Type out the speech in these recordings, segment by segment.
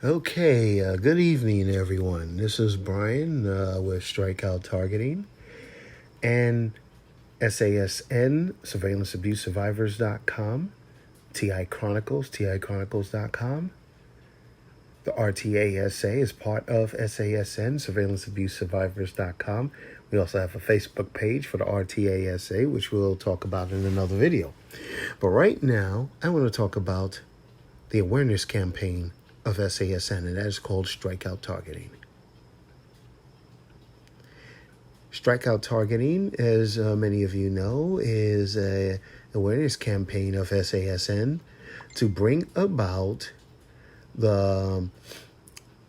Okay, good evening, everyone. This is Brian with Strikeout Targeting and SASN, SurveillancEabuseSurvivors.com, TI Chronicles, TIChronicles.com. The RTASA is part of SASN, SurveillancEabuseSurvivors.com. We also have a Facebook page for the RTASA, which we'll talk about in another video. But right now, I want to talk about the awareness campaign of SASN, and that is called Strikeout Targeting. Strikeout Targeting, as many of you know, is an awareness campaign of SASN to bring about the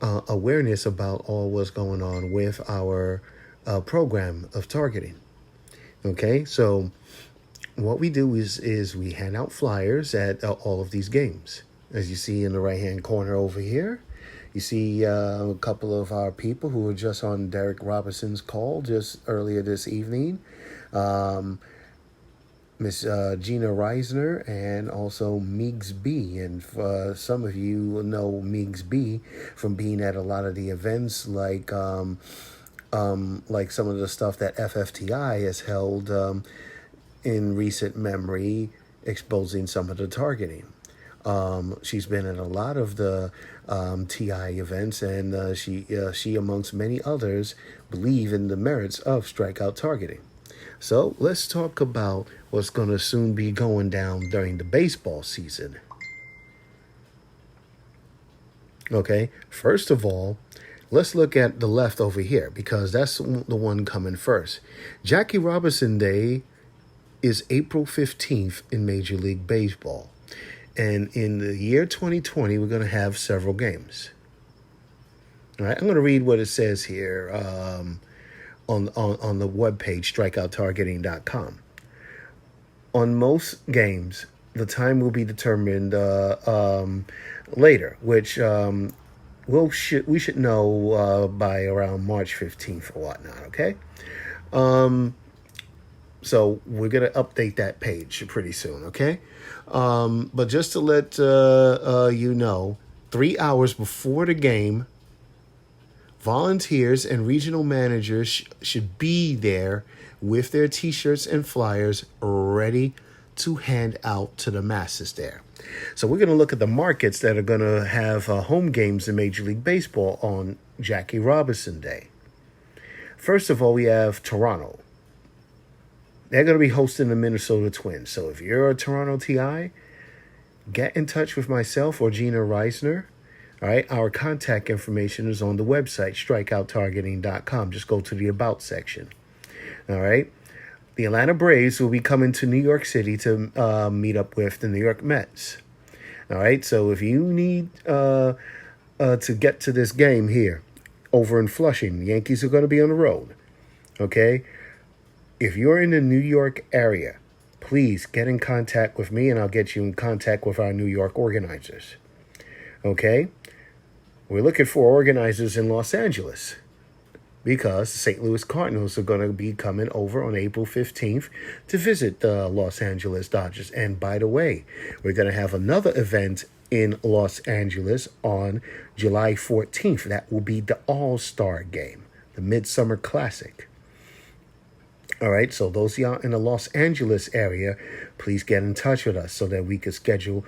awareness about all what's going on with our program of targeting. Okay, so what we do is we hand out flyers at all of these games. As you see in the right-hand corner over here, you see a couple of our people who were just on Derek Robinson's call just earlier this evening. Miss Gina Reisner and also Meigs B. And some of you know Meigs B from being at a lot of the events like some of the stuff that FFTI has held in recent memory, exposing some of the targeting. She's been at a lot of the TI events, and she, amongst many others, believe in the merits of strikeout targeting. So let's talk about what's going to soon be going down during the baseball season. Okay, first of all, let's look at the left over here because that's the one coming first. Jackie Robinson Day is April 15th in Major League Baseball. And in the year 2020, we're going to have several games. All right, I'm going to read what it says here on the webpage, strikeouttargeting.com. On most games, the time will be determined later, which we should know by around March 15th or whatnot, okay? So we're going to update that page pretty soon, okay? But just to let you know, 3 hours before the game, volunteers and regional managers should be there with their T-shirts and flyers ready to hand out to the masses there. So we're going to look at the markets that are going to have home games in Major League Baseball on Jackie Robinson Day. First of all, we have Toronto. They're going to be hosting the Minnesota Twins. So if you're a Toronto TI, get in touch with myself or Gina Reisner. All right, our contact information is on the website, strikeouttargeting.com. Just go to the About section. All right. The Atlanta Braves will be coming to New York City to meet up with the New York Mets. All right, so if you need to get to this game here over in Flushing, the Yankees are going to be on the road. Okay. If you're in the New York area, please get in contact with me and I'll get you in contact with our New York organizers. Okay? We're looking for organizers in Los Angeles because the St. Louis Cardinals are going to be coming over on April 15th to visit the Los Angeles Dodgers. And by the way, we're going to have another event in Los Angeles on July 14th. That will be the All-Star Game, the Midsummer Classic. All right, so those of y'all in the Los Angeles area, please get in touch with us so that we could schedule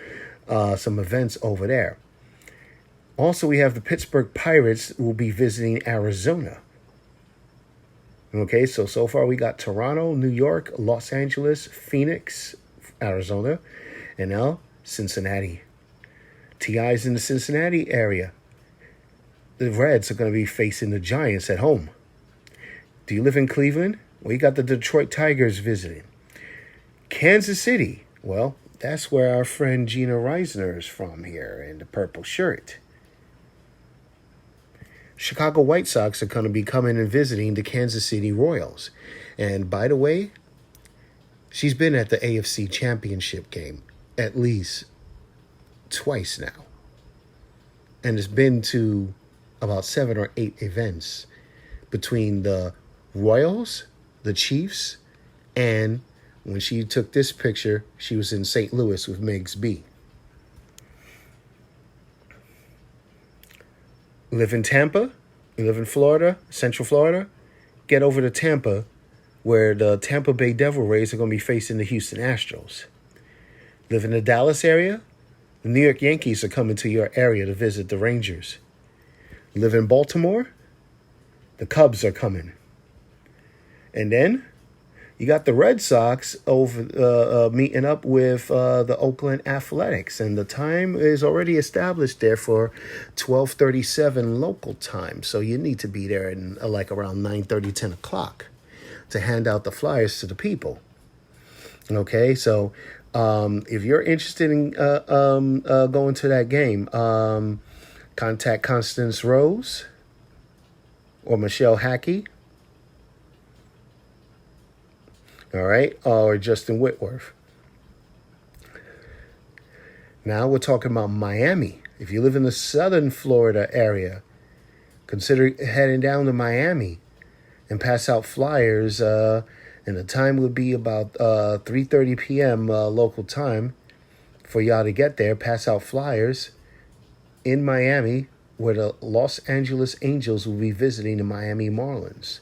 some events over there. Also, we have the Pittsburgh Pirates who will be visiting Arizona. Okay, so far we got Toronto, New York, Los Angeles, Phoenix, Arizona, and now Cincinnati. TI's in the Cincinnati area. The Reds are going to be facing the Giants at home. Do you live in Cleveland? We got the Detroit Tigers visiting. Kansas City. Well, that's where our friend Gina Reisner is from here in the purple shirt. Chicago White Sox are going to be coming and visiting the Kansas City Royals. And by the way, she's been at the AFC Championship game at least twice now. And has been to about 7 or 8 events between the Royals, the Chiefs, and when she took this picture, she was in St. Louis with Meigs B. You live in Tampa, you live in Florida, Central Florida, get over to Tampa, where the Tampa Bay Devil Rays are going to be facing the Houston Astros. Live in the Dallas area, the New York Yankees are coming to your area to visit the Rangers. Live in Baltimore, the Cubs are coming. And then you got the Red Sox over meeting up with the Oakland Athletics, and the time is already established there for 12:37 local time. So you need to be there in like around 9:30, 10 o'clock to hand out the flyers to the people. Okay, so if you're interested in going to that game, contact Constance Rose or Michelle Hackey. All right, or Justin Whitworth. Now we're talking about Miami. If you live in the southern Florida area, consider heading down to Miami and pass out flyers. And the time would be about 3:30 p.m. Local time for y'all to get there. Pass out flyers in Miami, where the Los Angeles Angels will be visiting the Miami Marlins.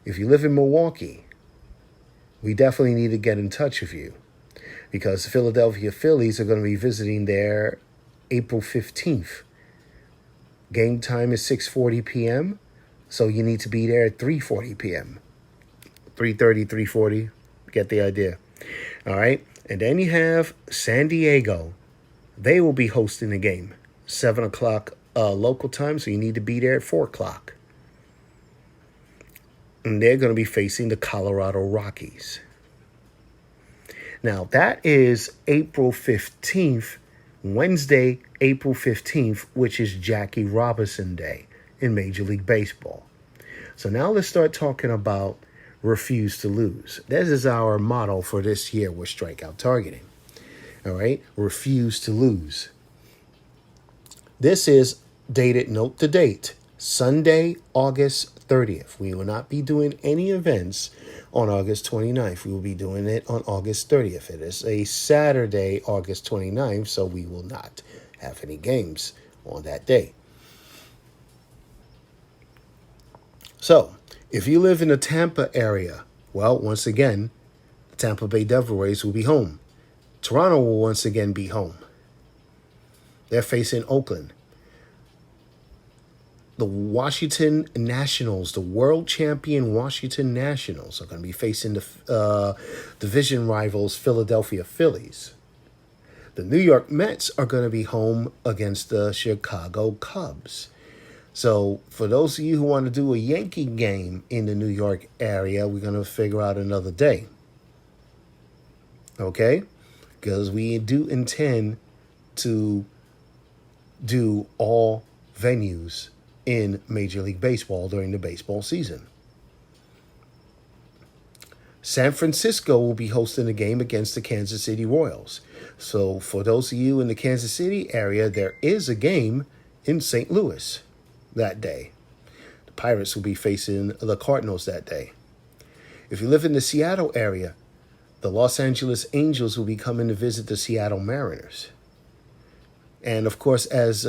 If you live in Milwaukee, we definitely need to get in touch with you, because the Philadelphia Phillies are going to be visiting there April 15th. Game time is 6:40 p.m., so you need to be there at 3:40 p.m. 3:30, 3:40, get the idea. All right, and then you have San Diego. They will be hosting the game, 7 o'clock local time, so you need to be there at 4 o'clock. And they're going to be facing the Colorado Rockies. Now, that is April 15th, Wednesday, April 15th, which is Jackie Robinson Day in Major League Baseball. So now let's start talking about refuse to lose. This is our motto for this year with strikeout targeting. All right, refuse to lose. This is dated, note the date, Sunday, August 30th. We will not be doing any events on August 29th. We will be doing it on August 30th. It is a Saturday, August 29th, so we will not have any games on that day. So, if you live in the Tampa area, well, once again, the Tampa Bay Devil Rays will be home. Toronto will once again be home. They're facing Oakland. The Washington Nationals, the world champion Washington Nationals, are going to be facing the division rivals Philadelphia Phillies. The New York Mets are going to be home against the Chicago Cubs. So for those of you who want to do a Yankee game in the New York area, we're going to figure out another day. Okay? Because we do intend to do all venues in Major League Baseball during the baseball season. San Francisco will be hosting a game against the Kansas City Royals. So for those of you in the Kansas City area, there is a game in St. Louis that day. The Pirates will be facing the Cardinals that day. If you live in the Seattle area, the Los Angeles Angels will be coming to visit the Seattle Mariners. And of course, as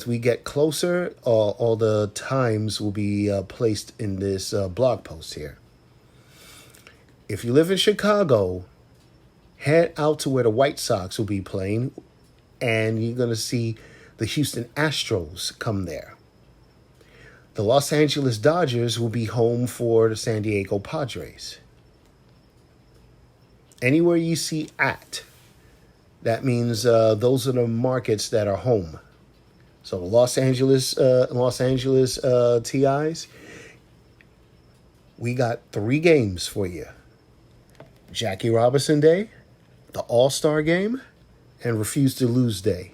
we get closer, all the times will be placed in this blog post here. If you live in Chicago, head out to where the White Sox will be playing, and you're going to see the Houston Astros come there. The Los Angeles Dodgers will be home for the San Diego Padres. Anywhere you see at, that means those are the markets that are home. So Los Angeles TIs, we got 3 games for you. Jackie Robinson Day, the All-Star Game, and Refuse to Lose Day.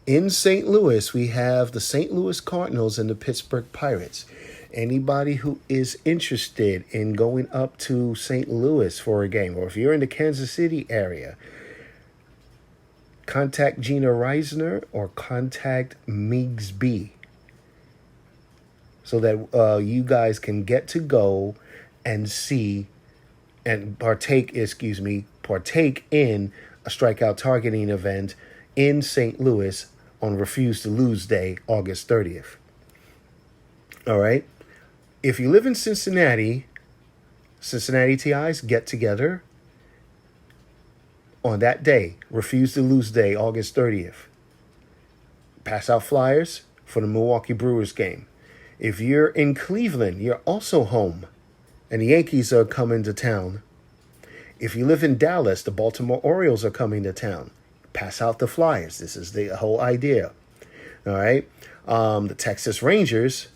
In St. Louis, we have the St. Louis Cardinals and the Pittsburgh Pirates. Anybody who is interested in going up to St. Louis for a game, or if you're in the Kansas City area, contact Gina Reisner or contact Meigs B, so that you guys can get to go and see and partake in a strikeout targeting event in St. Louis on Refuse to Lose Day, August 30th. All right. If you live in Cincinnati, Cincinnati TIs get together on that day, Refuse to Lose Day, August 30th. Pass out flyers for the Milwaukee Brewers game. If you're in Cleveland, you're also home, and the Yankees are coming to town. If you live in Dallas, the Baltimore Orioles are coming to town. Pass out the flyers. This is the whole idea. All right. The Texas Rangers,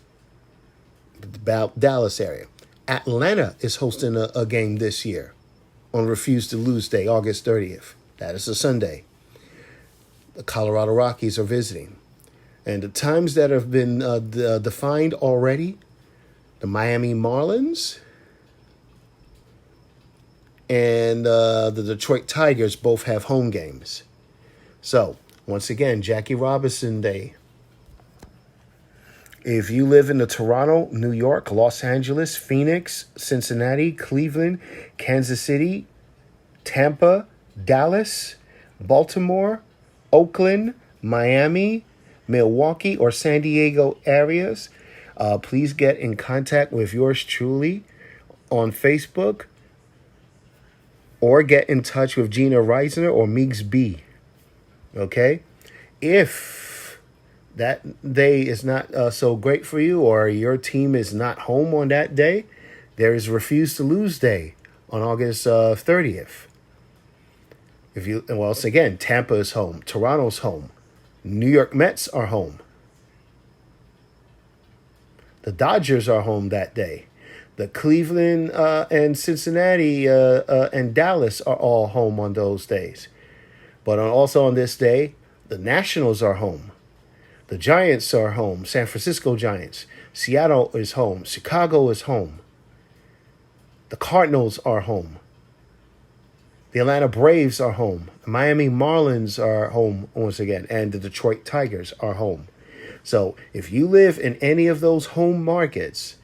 about Dallas area. Atlanta is hosting a game this year on Refuse to Lose Day, August 30th. That is a Sunday. The Colorado Rockies are visiting. And the times that have been defined already, the Miami Marlins and the Detroit Tigers both have home games. So, once again, Jackie Robinson Day. If you live in the Toronto, New York, Los Angeles, Phoenix, Cincinnati, Cleveland, Kansas City, Tampa, Dallas, Baltimore, Oakland, Miami, Milwaukee, or San Diego areas, please get in contact with yours truly on Facebook or get in touch with Gina Reisner or Meeks B. Okay? If that day is not so great for you or your team is not home on that day, there is Refuse to Lose Day on August 30th. Once again, Tampa is home, Toronto's home, New York Mets are home. The Dodgers are home that day. The Cleveland and Cincinnati and Dallas are all home on those days. But also on this day, the Nationals are home. The Giants are home. San Francisco Giants. Seattle is home. Chicago is home. The Cardinals are home. The Atlanta Braves are home. The Miami Marlins are home once again. And the Detroit Tigers are home. So if you live in any of those home markets,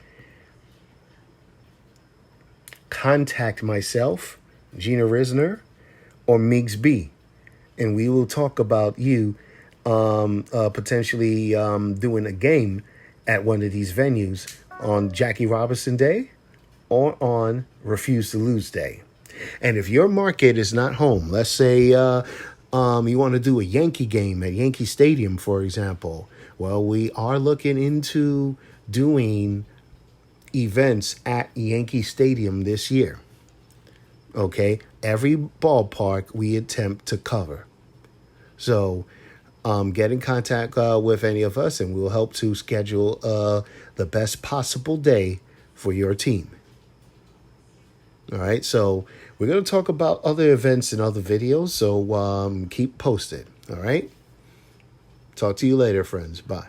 contact myself, Gina Reisner, or Meeks B. And we will talk about you potentially doing a game at one of these venues on Jackie Robinson Day or on Refuse to Lose Day. And if your market is not home, let's say you want to do a Yankee game at Yankee Stadium, for example. Well, we are looking into doing events at Yankee Stadium this year. Okay? Every ballpark we attempt to cover. So get in contact with any of us and we'll help to schedule the best possible day for your team. All right, so we're going to talk about other events and other videos, so keep posted. All right, talk to you later, friends. Bye.